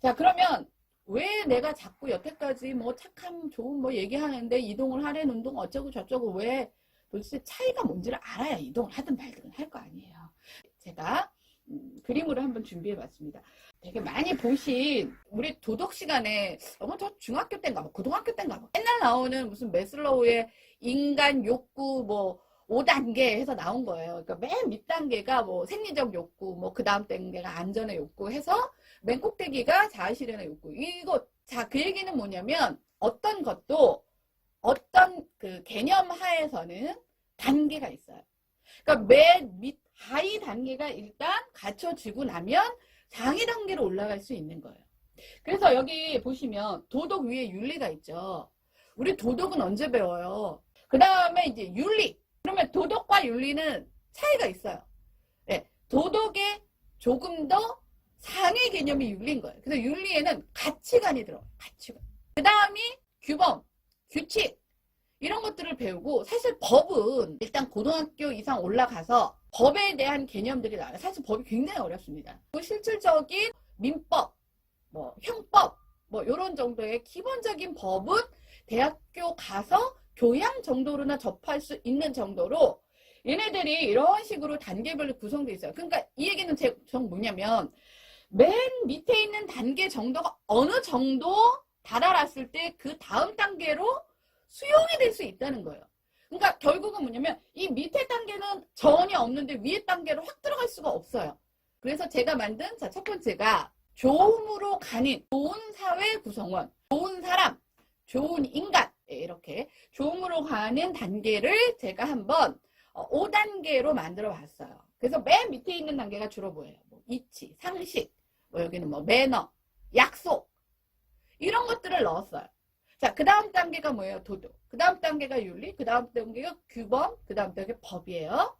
자, 그러면 왜 내가 자꾸 여태까지 뭐 착함, 좋은 뭐 얘기하는데 이동을 하래는 운동 어쩌고 저쩌고 왜 도대체 차이가 뭔지를 알아야 이동을 하든 말든 할 거 아니에요. 제가 그림으로 한번 준비해 봤습니다. 되게 많이 보신 우리 도덕 시간에 저 중학교 때인가 뭐 고등학교 때인가 뭐 맨날 나오는 무슨 매슬로우의 인간 욕구 뭐 5단계 해서 나온 거예요. 그러니까 맨 밑단계가 뭐 생리적 욕구, 뭐 그 다음 단계가 안전의 욕구 해서 맨 꼭대기가 자아실현의 욕구. 그 얘기는 뭐냐면 어떤 것도 어떤 그 개념 하에서는 단계가 있어요. 그러니까 맨 밑 하위 단계가 일단 갖춰지고 나면 상위 단계로 올라갈 수 있는 거예요. 그래서 여기 보시면 도덕 위에 윤리가 있죠. 우리 도덕은 언제 배워요? 그 다음에 이제 윤리. 그러면 도덕과 윤리는 차이가 있어요. 네, 도덕에 조금 더 상위 개념이 윤리인 거예요. 그래서 윤리에는 가치관이 들어가요. 가치관. 그 다음이 규범, 규칙 이런 것들을 배우고 사실 법은 일단 고등학교 이상 올라가서 법에 대한 개념들이 나와요. 사실 법이 굉장히 어렵습니다. 실질적인 민법, 뭐 형법 뭐 이런 정도의 기본적인 법은 대학교 가서 교양 정도로나 접할 수 있는 정도로 얘네들이 이런 식으로 단계별로 구성되어 있어요. 그러니까 이 얘기는 뭐냐면 맨 밑에 있는 단계 정도가 어느 정도 달아났을 때 그 다음 단계로 수용이 될 수 있다는 거예요. 그러니까 결국은 뭐냐면 이 밑에 단계는 전혀 없는데 위에 단계로 확 들어갈 수가 없어요. 그래서 제가 만든 첫 번째가 좋음으로 가는 좋은 사회 구성원, 좋은 사람, 좋은 인간 이렇게 좋음으로 가는 단계를 제가 한번 5단계로 만들어 봤어요. 그래서 맨 밑에 있는 단계가 주로 뭐예요? 뭐 이치, 상식, 뭐 여기는 뭐 매너, 약속 이런 것들을 넣었어요. 자, 그 다음 단계가 뭐예요? 도덕. 그 다음 단계가 윤리, 그 다음 단계가 규범, 그 다음 단계가 법이에요.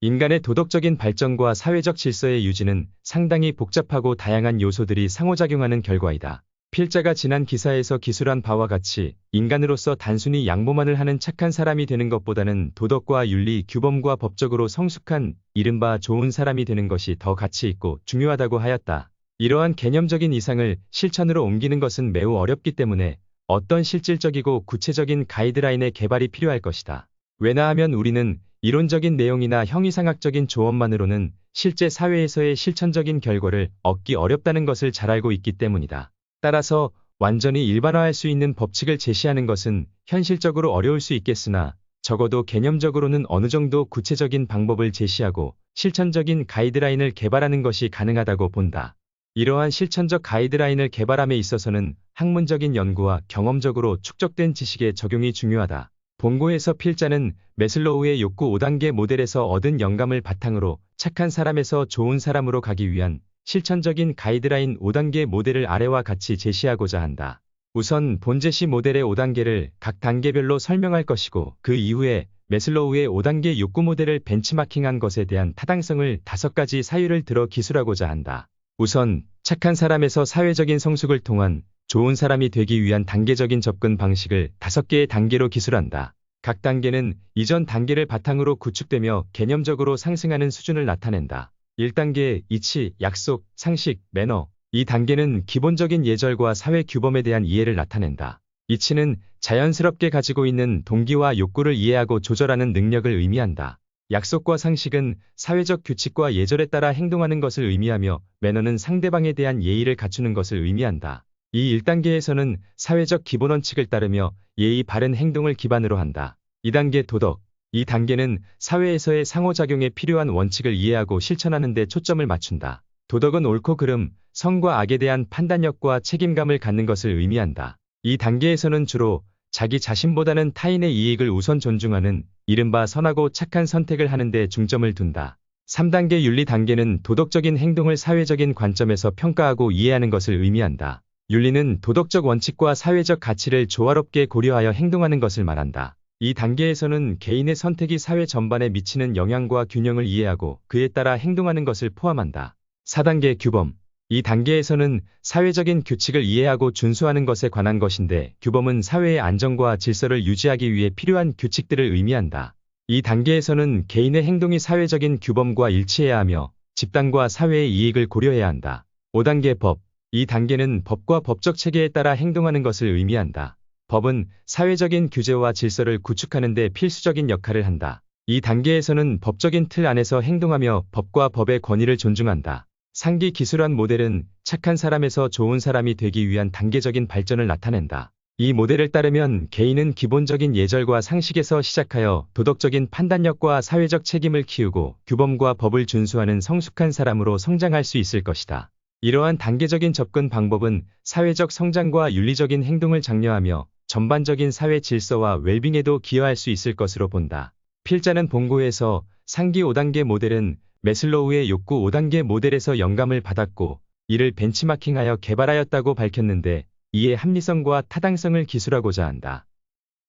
인간의 도덕적인 발전과 사회적 질서의 유지는 상당히 복잡하고 다양한 요소들이 상호작용하는 결과이다. 필자가 지난 기사에서 기술한 바와 같이 인간으로서 단순히 양보만을 하는 착한 사람이 되는 것보다는 도덕과 윤리, 규범과 법적으로 성숙한 이른바 좋은 사람이 되는 것이 더 가치 있고 중요하다고 하였다. 이러한 개념적인 이상을 실천으로 옮기는 것은 매우 어렵기 때문에 어떤 실질적이고 구체적인 가이드라인의 개발이 필요할 것이다. 왜냐하면 우리는 이론적인 내용이나 형이상학적인 조언만으로는 실제 사회에서의 실천적인 결과를 얻기 어렵다는 것을 잘 알고 있기 때문이다. 따라서 완전히 일반화할 수 있는 법칙을 제시하는 것은 현실적으로 어려울 수 있겠으나 적어도 개념적으로는 어느 정도 구체적인 방법을 제시하고 실천적인 가이드라인을 개발하는 것이 가능하다고 본다. 이러한 실천적 가이드라인을 개발함에 있어서는 학문적인 연구와 경험적으로 축적된 지식의 적용이 중요하다. 본고에서 필자는 매슬로우의 욕구 5단계 모델에서 얻은 영감을 바탕으로 착한 사람에서 좋은 사람으로 가기 위한 실천적인 가이드라인 5단계 모델을 아래와 같이 제시하고자 한다. 우선 본제시 모델의 5단계를 각 단계별로 설명할 것이고 그 이후에 매슬로우의 5단계 욕구 모델을 벤치마킹한 것에 대한 타당성을 5가지 사유를 들어 기술하고자 한다. 우선 착한 사람에서 사회적인 성숙을 통한 좋은 사람이 되기 위한 단계적인 접근 방식을 5개의 단계로 기술한다. 각 단계는 이전 단계를 바탕으로 구축되며 개념적으로 상승하는 수준을 나타낸다. 1단계, 이치, 약속, 상식, 매너. 이 단계는 기본적인 예절과 사회 규범에 대한 이해를 나타낸다. 이치는 자연스럽게 가지고 있는 동기와 욕구를 이해하고 조절하는 능력을 의미한다. 약속과 상식은 사회적 규칙과 예절에 따라 행동하는 것을 의미하며 매너는 상대방에 대한 예의를 갖추는 것을 의미한다. 이 1단계에서는 사회적 기본 원칙을 따르며 예의 바른 행동을 기반으로 한다. 2단계 도덕. 이 단계는 사회에서의 상호작용에 필요한 원칙을 이해하고 실천하는 데 초점을 맞춘다. 도덕은 옳고 그름, 선과 악에 대한 판단력과 책임감을 갖는 것을 의미한다. 이 단계에서는 주로 자기 자신보다는 타인의 이익을 우선 존중하는 이른바 선하고 착한 선택을 하는 데 중점을 둔다. 3단계 윤리 단계는 도덕적인 행동을 사회적인 관점에서 평가하고 이해하는 것을 의미한다. 윤리는 도덕적 원칙과 사회적 가치를 조화롭게 고려하여 행동하는 것을 말한다. 이 단계에서는 개인의 선택이 사회 전반에 미치는 영향과 균형을 이해하고 그에 따라 행동하는 것을 포함한다. 4단계 규범. 이 단계에서는 사회적인 규칙을 이해하고 준수하는 것에 관한 것인데 규범은 사회의 안정과 질서를 유지하기 위해 필요한 규칙들을 의미한다. 이 단계에서는 개인의 행동이 사회적인 규범과 일치해야 하며 집단과 사회의 이익을 고려해야 한다. 5단계 법. 이 단계는 법과 법적 체계에 따라 행동하는 것을 의미한다. 법은 사회적인 규제와 질서를 구축하는 데 필수적인 역할을 한다. 이 단계에서는 법적인 틀 안에서 행동하며 법과 법의 권위를 존중한다. 상기 기술한 모델은 착한 사람에서 좋은 사람이 되기 위한 단계적인 발전을 나타낸다. 이 모델을 따르면 개인은 기본적인 예절과 상식에서 시작하여 도덕적인 판단력과 사회적 책임을 키우고 규범과 법을 준수하는 성숙한 사람으로 성장할 수 있을 것이다. 이러한 단계적인 접근 방법은 사회적 성장과 윤리적인 행동을 장려하며 전반적인 사회 질서와 웰빙에도 기여할 수 있을 것으로 본다. 필자는 본고에서 상기 5단계 모델은 매슬로우의 욕구 5단계 모델에서 영감을 받았고 이를 벤치마킹하여 개발하였다고 밝혔는데 이의 합리성과 타당성을 기술하고자 한다.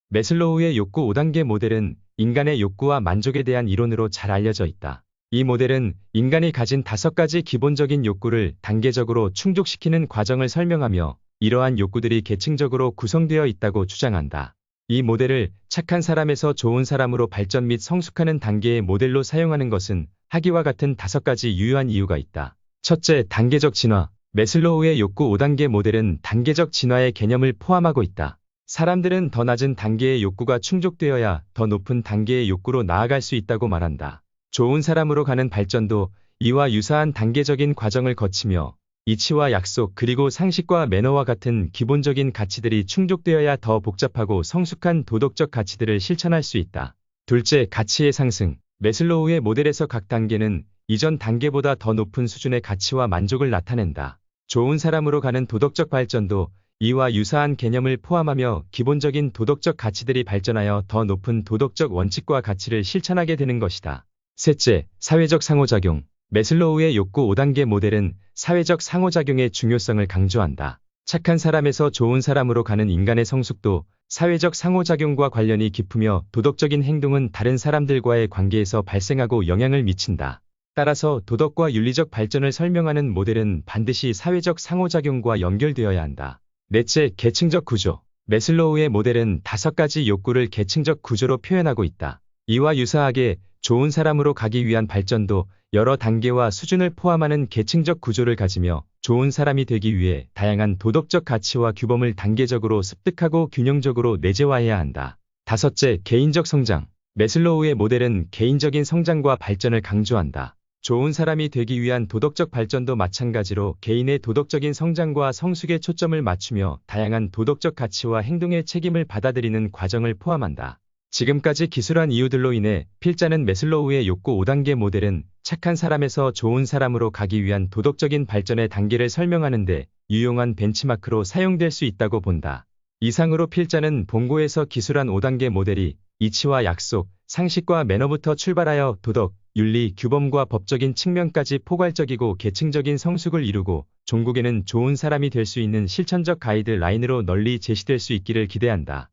매슬로우의 욕구 5단계 모델은 인간의 욕구와 만족에 대한 이론으로 잘 알려져 있다. 이 모델은 인간이 가진 5가지 기본적인 욕구를 단계적으로 충족시키는 과정을 설명하며 이러한 욕구들이 계층적으로 구성되어 있다고 주장한다. 이 모델을 착한 사람에서 좋은 사람으로 발전 및 성숙하는 단계의 모델로 사용하는 것은 하기와 같은 5가지 유효한 이유가 있다. 첫째, 단계적 진화. 매슬로우의 욕구 5단계 모델은 단계적 진화의 개념을 포함하고 있다. 사람들은 더 낮은 단계의 욕구가 충족되어야 더 높은 단계의 욕구로 나아갈 수 있다고 말한다. 좋은 사람으로 가는 발전도 이와 유사한 단계적인 과정을 거치며 이치와 약속 그리고 상식과 매너와 같은 기본적인 가치들이 충족되어야 더 복잡하고 성숙한 도덕적 가치들을 실천할 수 있다. 둘째, 가치의 상승. 매슬로우의 모델에서 각 단계는 이전 단계보다 더 높은 수준의 가치와 만족을 나타낸다. 좋은 사람으로 가는 도덕적 발전도 이와 유사한 개념을 포함하며 기본적인 도덕적 가치들이 발전하여 더 높은 도덕적 원칙과 가치를 실천하게 되는 것이다. 셋째, 사회적 상호작용. 매슬로우의 욕구 5단계 모델은 사회적 상호작용의 중요성을 강조한다. 착한 사람에서 좋은 사람으로 가는 인간의 성숙도 사회적 상호작용과 관련이 깊으며 도덕적인 행동은 다른 사람들과의 관계에서 발생하고 영향을 미친다. 따라서 도덕과 윤리적 발전을 설명하는 모델은 반드시 사회적 상호작용과 연결되어야 한다. 넷째, 계층적 구조. 매슬로우의 모델은 5가지 욕구를 계층적 구조로 표현하고 있다. 이와 유사하게 좋은 사람으로 가기 위한 발전도 여러 단계와 수준을 포함하는 계층적 구조를 가지며 좋은 사람이 되기 위해 다양한 도덕적 가치와 규범을 단계적으로 습득하고 균형적으로 내재화해야 한다. 다섯째, 개인적 성장. 매슬로우의 모델은 개인적인 성장과 발전을 강조한다. 좋은 사람이 되기 위한 도덕적 발전도 마찬가지로 개인의 도덕적인 성장과 성숙에 초점을 맞추며 다양한 도덕적 가치와 행동의 책임을 받아들이는 과정을 포함한다. 지금까지 기술한 이유들로 인해 필자는 매슬로우의 욕구 5단계 모델은 착한 사람에서 좋은 사람으로 가기 위한 도덕적인 발전의 단계를 설명하는 데 유용한 벤치마크로 사용될 수 있다고 본다. 이상으로 필자는 본고에서 기술한 5단계 모델이 이치와 약속, 상식과 매너부터 출발하여 도덕, 윤리, 규범과 법적인 측면까지 포괄적이고 계층적인 성숙을 이루고 종국에는 좋은 사람이 될 수 있는 실천적 가이드 라인으로 널리 제시될 수 있기를 기대한다.